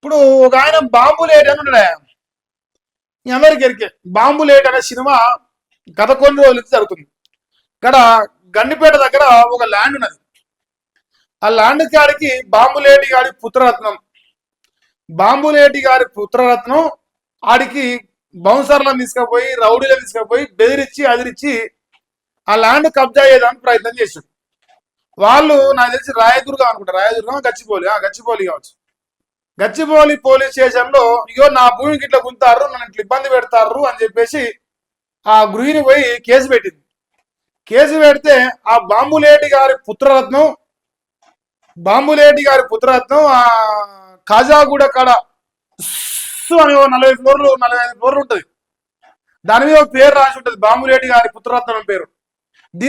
ఇప్పుడు ఒక ఆయన బాంబులేట్ అని ఉన్నాడు. మీ అందరికి ఎరికే బాంబులేట్ అనే సినిమా గత కొన్ని రోజుల నుంచి జరుగుతుంది. ఇక్కడ గండిపేట దగ్గర ఒక ల్యాండ్ ఉన్నది. ఆ ల్యాండ్ కాడికి బాంబులేటి గారి పుత్రరత్నం ఆడికి బౌన్సర్లను తీసుకుపోయి రౌడీలను తీసుకుపోయి బెదిరించి అదిరించి ఆ ల్యాండ్ కబ్జా చేయడానికి ప్రయత్నం చేశాడు. వాళ్ళు నాకు తెలిసి రాయదుర్గం అనుకుంటా, రాయదుర్గం గచ్చిబౌలి కావచ్చు. గచ్చిబౌలి పోలీస్ స్టేషన్ లో ఇగో నా భూమికి ఇట్లా గుంతారు, నన్ను ఇట్లా ఇబ్బంది పెడతారు అని చెప్పేసి ఆ గృహిణి పోయి కేసు పెట్టింది. కేసు పెడితే ఆ బాంబులేటి గారి పుత్రరత్నం ఆ కాజాగూడ కాడ అని 45 ఫ్లోర్లు ఉంటుంది. దాని మీద ఒక పేరు రాసి ఉంటుంది, బాంబులేటి గారి పుత్రరత్నం పేరు. ది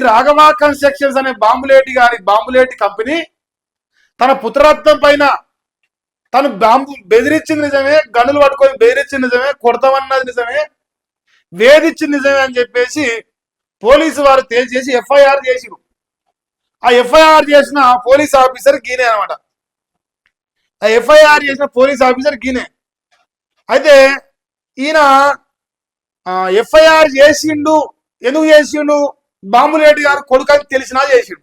రాఘవ కన్స్ట్రక్షన్స్ అనే బాంబులేటి కంపెనీ తన పుత్రరత్నం పైన తను బాంబు బెదిరించింది నిజమే, గనులు పట్టుకొని బెదిరించింది నిజమే, కొడతామన్నది నిజమే, వేధించింది నిజమే అని చెప్పేసి పోలీసు వారు తేల్చేసి ఎఫ్ఐఆర్ చేసిరు. ఆ ఎఫ్ఐఆర్ చేసిన పోలీస్ ఆఫీసర్ గీనే అనమాట. ఆ ఎఫ్ఐఆర్ చేసిన పోలీస్ ఆఫీసర్ గీనే. అయితే ఈయన ఎఫ్ఐఆర్ చేసిండు, ఎందుకు చేసిండు? బాంబులేటి గారు కొడుకని తెలిసినా చేసిండు.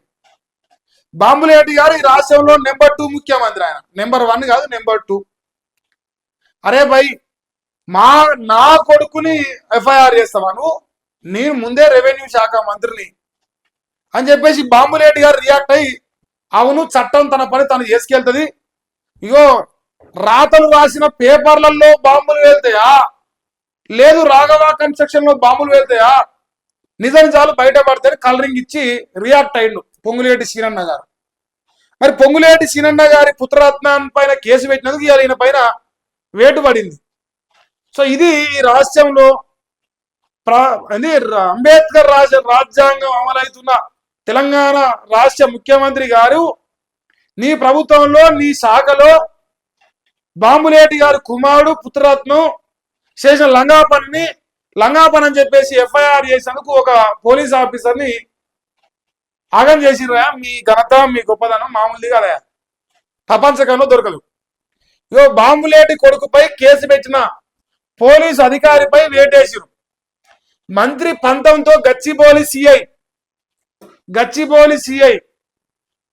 బాంబులేటి గారు ఈ రాష్ట్రంలో నెంబర్ 2 ముఖ్యమంత్రి. ఆయన నెంబర్ 1 కాదు, నెంబర్ 2. అరే భయ్, నా కొడుకుని ఎఫ్ఐఆర్ చేస్తావా నువ్వు? నేను ముందే రెవెన్యూ శాఖ మంత్రిని అని చెప్పేసి బాంబులేటి గారు రియాక్ట్ అయ్యి, అవును చట్టం తన పని తను చేసుకెళ్తుంది, ఇగో రాతలు రాసిన పేపర్లలో బాంబులు వెళ్తాయా, లేదు రాఘవ కన్స్ట్రక్షన్ లో బాంబులు వెళ్తాయా, నిజాలు బయటపడితే కలరింగ్ ఇచ్చి రియాక్ట్ అయ్యిండు పొంగులేటి సీనన్న గారు. మరి పొంగులేటి సీనన్న గారి పుత్రరత్నం పైన కేసు పెట్టినందుకు ఇవాళ ఈయన పైన వేటు పడింది. సో ఇది ఈ రాష్ట్రంలో అంబేద్కర్ రాజ్యాంగం అమలవుతున్న తెలంగాణ రాష్ట్ర ముఖ్యమంత్రి గారు నీ ప్రభుత్వంలో నీ శాఖలో బాంబులేటి గారు కుమారుడు పుత్రరత్నం చేసిన లంగాపని అని చెప్పేసి ఎఫ్ఐఆర్ చేసినందుకు ఒక పోలీస్ ఆఫీసర్ని ఆగం చేసిర్రా. మీ ఘనత మీ గొప్పదనం మామూలుది కదా, ప్రపంచకంలో దొరకదు. ఇగో బాంబులేటి కొడుకుపై కేసు పెట్టిన పోలీసు అధికారిపై వేటేసిరు. మంత్రి పంతంతో గచ్చిబౌలి సిఐ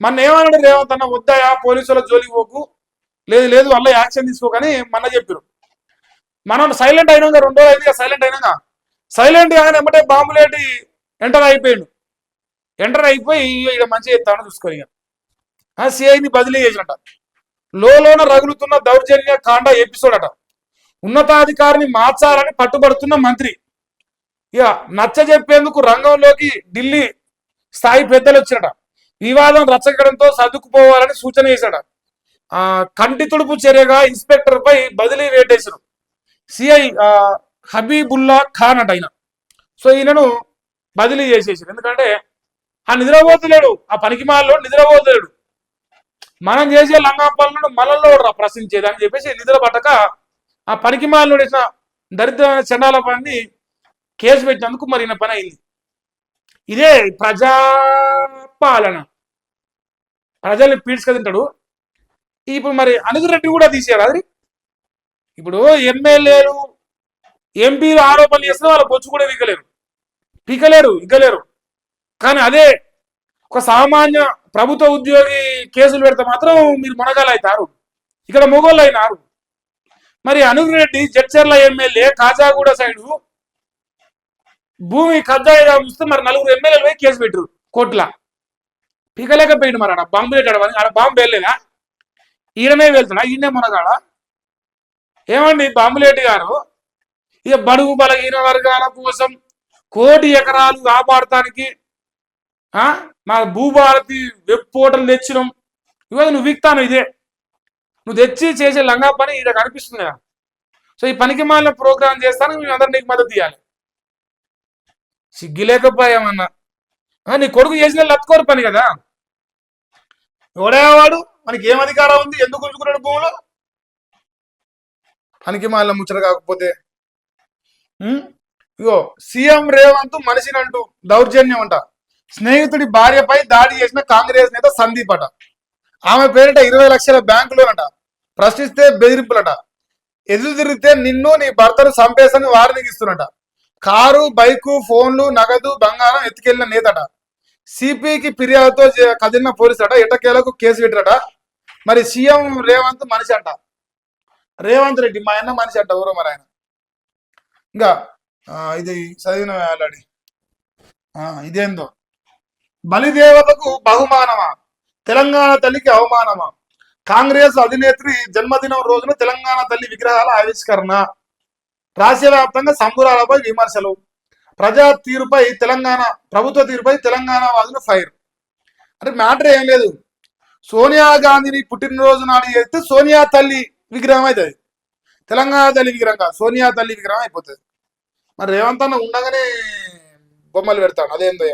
మన ఏమన్నాడు? రేవంత్ అన్న వద్దాయా పోలీసుల జోలికి పోకు, లేదు వల్ల యాక్షన్ తీసుకోకని మొన్న చెప్పారు. మనం సైలెంట్ అయినాక 2 రోజులు అయింది, సైలెంట్ కాగానే ఎమ్మటే బాంబులేటి ఎంటర్ అయిపోయి ఇక మంచిగా చెప్తాను చూసుకొని సిఐని బదిలీ చేసినట. లోన రగులుతున్న దౌర్జన్య కాండ ఎపిసోడ్ అట. ఉన్నతాధికారిని మార్చాలని పట్టుబడుతున్న మంత్రి ఇక నచ్చ చెప్పేందుకు రంగంలోకి ఢిల్లీ స్థాయి పెద్దలు వచ్చినట. వివాదం రచ్చగడంతో సర్దుకుపోవాలని సూచన చేశాడ. కంటి తుడుపు చర్యగా ఇన్స్పెక్టర్ పై బదిలీ వేటేశారు. సిఐ హబీబుల్లా ఖాన్ అట ఆయన. సో ఈయనను బదిలీ చేసేసారు. ఎందుకంటే ఆ నిద్రపోతలేడు, ఆ పనికిమాలలో నిద్రపోతలేడు. మనం చేసే లంగా పనులను మనల్లో ప్రశ్నించేది అని చెప్పేసి నిద్ర పట్టక ఆ పనికిమాలలో వేసిన దరిద్రమైన చండాల పని కేసు పెట్టినందుకు మరి ఈయన పని అయింది. ఇదే ప్రజాపాలన, ప్రజల్ని పీడ్చుక తింటాడు. ఇప్పుడు మరి అనుగు రెడ్డి కూడా తీసేయాలి. అది ఇప్పుడు ఎమ్మెల్యేలు ఎంపీలు ఆరోపణలు చేస్తే వాళ్ళ బొచ్చు కూడా ఇగ్గలేరు. కానీ అదే ఒక సామాన్య ప్రభుత్వ ఉద్యోగి కేసులు పెడితే మాత్రం మీరు మొనగాలు అవుతారు, ఇక్కడ మొగోళ్ళు అయినారు. మరి అనుగు రెడ్డి జడ్చర్ల ఎమ్మెల్యే కాజాగూడ సైడు భూమి కబ్జా చూస్తే మరి 4 ఎమ్మెల్యేలు పోయి కేసు పెట్టరు కోర్టులా. పీకలేకపోయింది. మరి ఆడ బాంబు పెట్టాడు, ఆడ బాంబు వెళ్ళలేదా? ఈయననే వెళ్తున్నా, ఈయనే మునగాడ. ఏమండి బాంబులేటి గారు, ఇక బడుగు బలహీన వర్గాల కోసం 1 కోటి ఎకరాలు కాపాడటానికి మా భూభారతి వెబ్ పోర్టల్ తెచ్చినాం. ఇవాళ నువ్వు విక్తాను, ఇదే నువ్వు తెచ్చి చేసే లంగా పని ఇక్కడ కనిపిస్తుంది కదా. సో ఈ పనికి మాలిన ప్రోగ్రామ్ చేస్తాను, మేము అందరు నీకు మద్దతు ఇవ్వాలి. సిగ్గులేకపోయామన్నా. నీ కొడుకు చేసిన లత్కోరు పని కదా. ఎవడేవాడు? మనకి ఏం అధికారం ఉంది? ఎందుకు ఉంచుకున్నాడు భూములు? పనికి మాలిన ముచ్చట కాకపోతే ఇగో సీఎం రేవంత్ మనిషినంటూ దౌర్జన్యం అంట. స్నేహితుడి భార్యపై దాడి చేసిన కాంగ్రెస్ నేత సందీప్ అట. ఆమె పేరిట 20 లక్షల బ్యాంకు లోన్ అట. ప్రశ్నిస్తే బెదిరింపులట. ఎదురు తిరిగితే నిన్ను నీ భర్తను చంపేసని వార్నింగ్ ఇస్తున్నట. కారు, బైకు, ఫోన్లు, నగదు, బంగారం ఎత్తుకెళ్లిన నేతట. సిపికి ఫిర్యాదుతో కదిలిన పోలీసులట. ఎట్టకేలకు కేసు పెట్టరట. మరి సీఎం రేవంత్ మనిషి అంట. రేవంత్ రెడ్డి మా అన్న మనిషి అంట. ఎవరో మరి ఆయన. ఇంకా ఇది చదివిన ఆల్రెడీ. ఇదేందో బలిదేవతకు బహుమానమా, తెలంగాణ తల్లికి అవమానమా. కాంగ్రెస్ అధినేత్రి జన్మదినం రోజున తెలంగాణ తల్లి విగ్రహాల ఆవిష్కరణ. రాష్ట్ర వ్యాప్తంగా సంబురాలపై విమర్శలు. ప్రజా తీరుపై తెలంగాణ ప్రభుత్వ తీరుపై తెలంగాణ వాదులు ఫైర్. అంటే మ్యాటర్ ఏం లేదు. సోనియా గాంధీని పుట్టినరోజు నాడు చేస్తే సోనియా తల్లి విగ్రహం అవుతుంది. తెలంగాణ తల్లి విగ్రహం కాదు, సోనియా తల్లి విగ్రహం అయిపోతుంది. మరి రేవంత్ అన్న ఉండగానే బొమ్మలు పెడతాడు. అదేందో